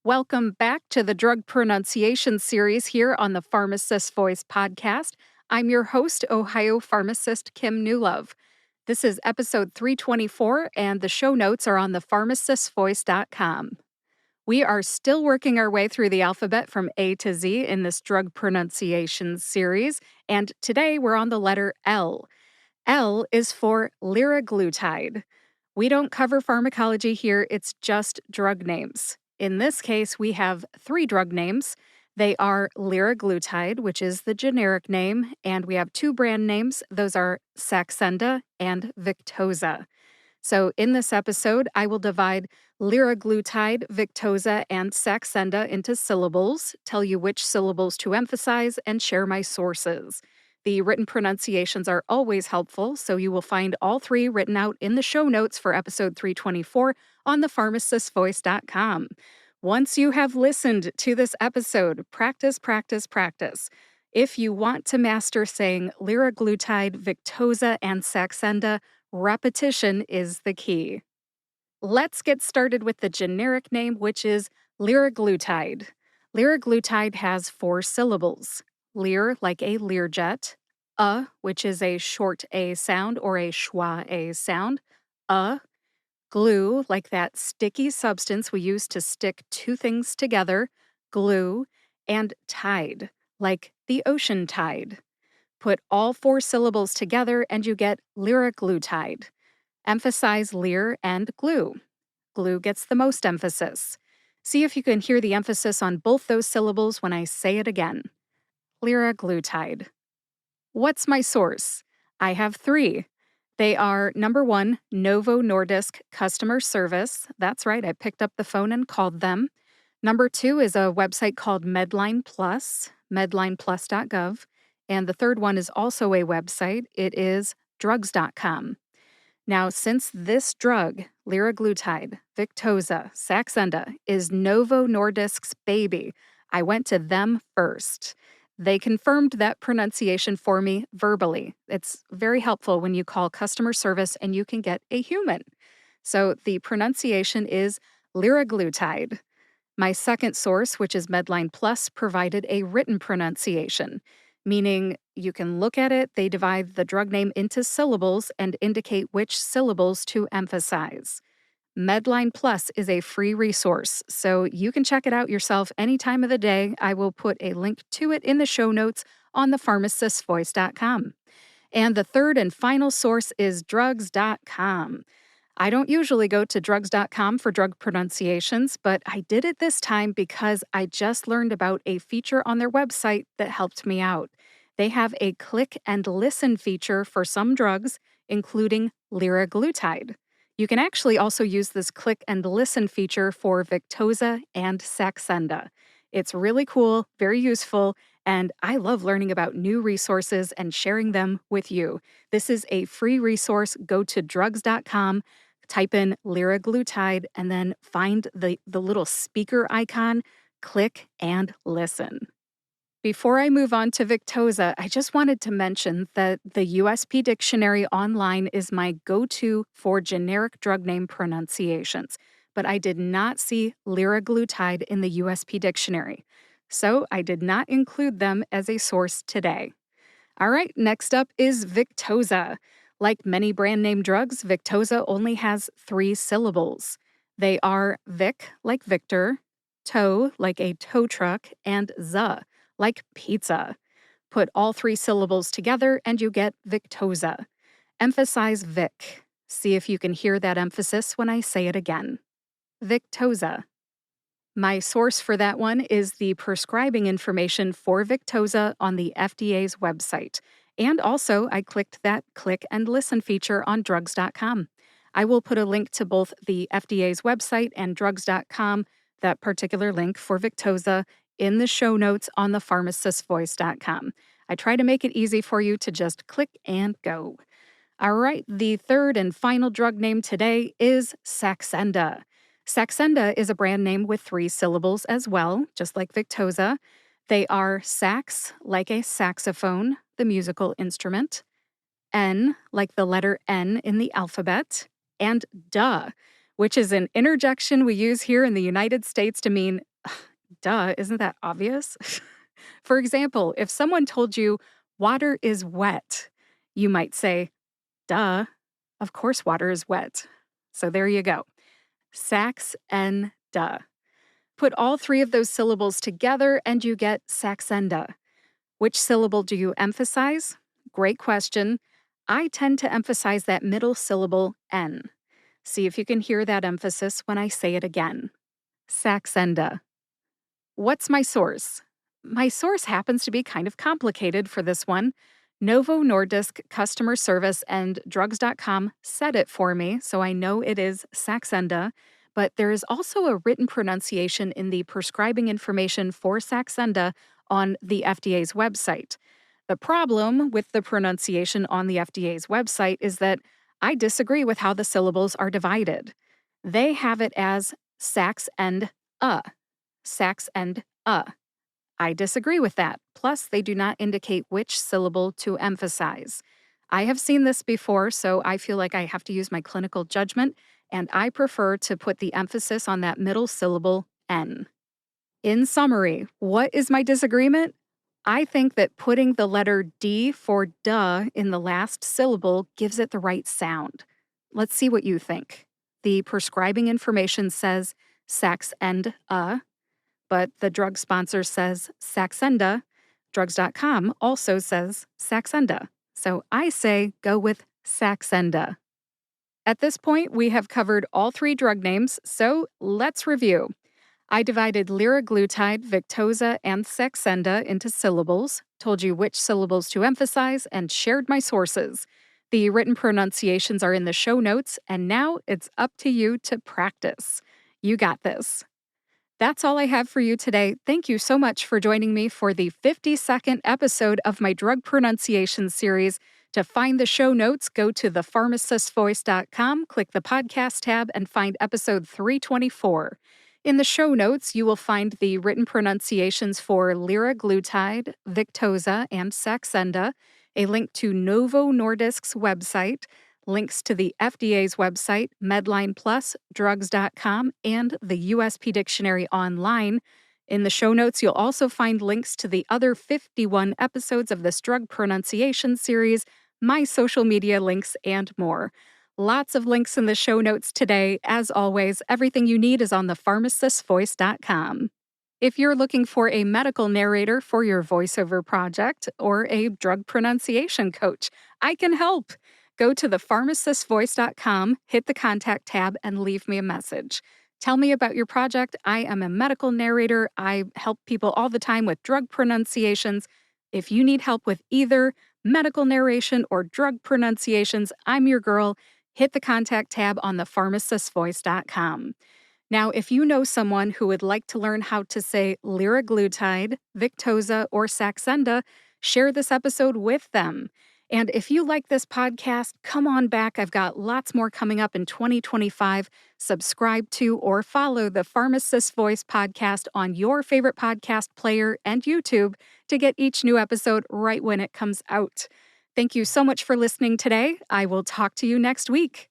Welcome back to the Drug Pronunciation Series here on the Pharmacist Voice podcast. I'm your host, Ohio pharmacist Kim Newlove. This is episode 324, and the show notes are on thepharmacistvoice.com. We are still working our way through the alphabet from A to Z in this drug pronunciation series, and today we're on the letter L. L is for liraglutide. We don't cover pharmacology here, it's just drug names. In this case, we have 3 drug names. They are liraglutide, which is the generic name, and we have 2 brand names. Those are Saxenda and Victoza. So in this episode, I will divide liraglutide, Victoza, and Saxenda into syllables, tell you which syllables to emphasize, and share my sources. The written pronunciations are always helpful, so you will find all 3 written out in the show notes for episode 324 on thepharmacistvoice.com. Once you have listened to this episode, practice, practice, practice. If you want to master saying liraglutide, Victoza, and Saxenda, repetition is the key. Let's get started with the generic name, which is liraglutide. Liraglutide has 4 syllables. Lir, like a Learjet. Which is a short A sound or a schwa A sound. Glue, like that sticky substance we use to stick 2 things together. Glue. And tide, like the ocean tide. Put all 4 syllables together and you get liraglutide. Emphasize lir and glue. Glue gets the most emphasis. See if you can hear the emphasis on both those syllables when I say it again. Liraglutide. What's my source? I have 3. They are number 1, Novo Nordisk Customer Service. That's right, I picked up the phone and called them. Number 2 is a website called MedlinePlus, medlineplus.gov. And the third one is also a website. It is drugs.com. Now, since this drug, liraglutide, Victoza, Saxenda, is Novo Nordisk's baby, I went to them first. They confirmed that pronunciation for me verbally. It's very helpful when you call customer service and you can get a human. So the pronunciation is liraglutide. My second source, which is MedlinePlus, provided a written pronunciation, meaning you can look at it, they divide the drug name into syllables and indicate which syllables to emphasize. MedlinePlus is a free resource, so you can check it out yourself any time of the day. I will put a link to it in the show notes on thepharmacistvoice.com. And the third and final source is drugs.com. I don't usually go to drugs.com for drug pronunciations, but I did it this time because I just learned about a feature on their website that helped me out. They have a click and listen feature for some drugs, including liraglutide. You can actually also use this click and listen feature for Victoza and Saxenda. It's really cool, very useful, and I love learning about new resources and sharing them with you. This is a free resource. Go to drugs.com. Type in liraglutide and then find the little speaker icon, click and listen. Before I move on to Victoza, I just wanted to mention that the USP Dictionary online is my go-to for generic drug name pronunciations, but I did not see liraglutide in the USP Dictionary, so I did not include them as a source today. All right, next up is Victoza. Like many brand name drugs, Victoza only has 3 syllables. They are Vic, like Victor, tow, like a tow truck, and za, like pizza. Put all 3 syllables together and you get Victoza. Emphasize Vic. See if you can hear that emphasis when I say it again. Victoza. My source for that one is the prescribing information for Victoza on the FDA's website. And also, I clicked that click and listen feature on drugs.com. I will put a link to both the FDA's website and drugs.com, that particular link for Victoza, in the show notes on thepharmacistvoice.com. I try to make it easy for you to just click and go. All right, the third and final drug name today is Saxenda. Saxenda is a brand name with 3 syllables as well, just like Victoza. They are sax, like a saxophone, the musical instrument, N, like the letter N in the alphabet, and duh, which is an interjection we use here in the United States to mean, Duh, isn't that obvious? For example, if someone told you water is wet, you might say, duh, of course water is wet. So there you go. Saxenda. Put all three of those syllables together and you get Saxenda. Which syllable do you emphasize? Great question. I tend to emphasize that middle syllable N. See if you can hear that emphasis when I say it again. Saxenda. What's my source? My source happens to be kind of complicated for this one. Novo Nordisk Customer Service and drugs.com said it for me, so I know it is Saxenda, but there is also a written pronunciation in the prescribing information for Saxenda on the FDA's website. The problem with the pronunciation on the FDA's website is that I disagree with how the syllables are divided. They have it as sax and sax and I disagree with that. Plus, they do not indicate which syllable to emphasize. I have seen this before, so I feel like I have to use my clinical judgment, and I prefer to put the emphasis on that middle syllable, N. In summary, what is my disagreement? I think that putting the letter D for duh in the last syllable gives it the right sound. Let's see what you think. The prescribing information says sax and but the drug sponsor says Saxenda. Drugs.com also says Saxenda. So I say go with Saxenda. At this point, we have covered all three drug names, so let's review. I divided Liraglutide, Victoza, and Saxenda into syllables, told you which syllables to emphasize, and shared my sources. The written pronunciations are in the show notes, and now it's up to you to practice. You got this. That's all I have for you today. Thank you so much for joining me for the 52nd episode of my drug pronunciation series. To find the show notes, go to thepharmacistvoice.com, click the podcast tab, and find episode 324. In the show notes, you will find the written pronunciations for Liraglutide, Victoza, and Saxenda, a link to Novo Nordisk's website, links to the FDA's website, MedlinePlus, drugs.com, and the USP Dictionary online. In the show notes, you'll also find links to the other 51 episodes of this drug pronunciation series, my social media links, and more. Lots of links in the show notes today. As always, everything you need is on thepharmacistvoice.com. If you're looking for a medical narrator for your voiceover project or a drug pronunciation coach, I can help. Go to thepharmacistvoice.com, hit the contact tab, and leave me a message. Tell me about your project. I am a medical narrator. I help people all the time with drug pronunciations. If you need help with either medical narration or drug pronunciations, I'm your girl. Hit the contact tab on thepharmacistvoice.com. Now, if you know someone who would like to learn how to say Liraglutide, Victoza, or Saxenda, share this episode with them. And if you like this podcast, come on back. I've got lots more coming up in 2025. Subscribe to or follow the Pharmacist Voice podcast on your favorite podcast player and YouTube to get each new episode right when it comes out. Thank you so much for listening today. I will talk to you next week.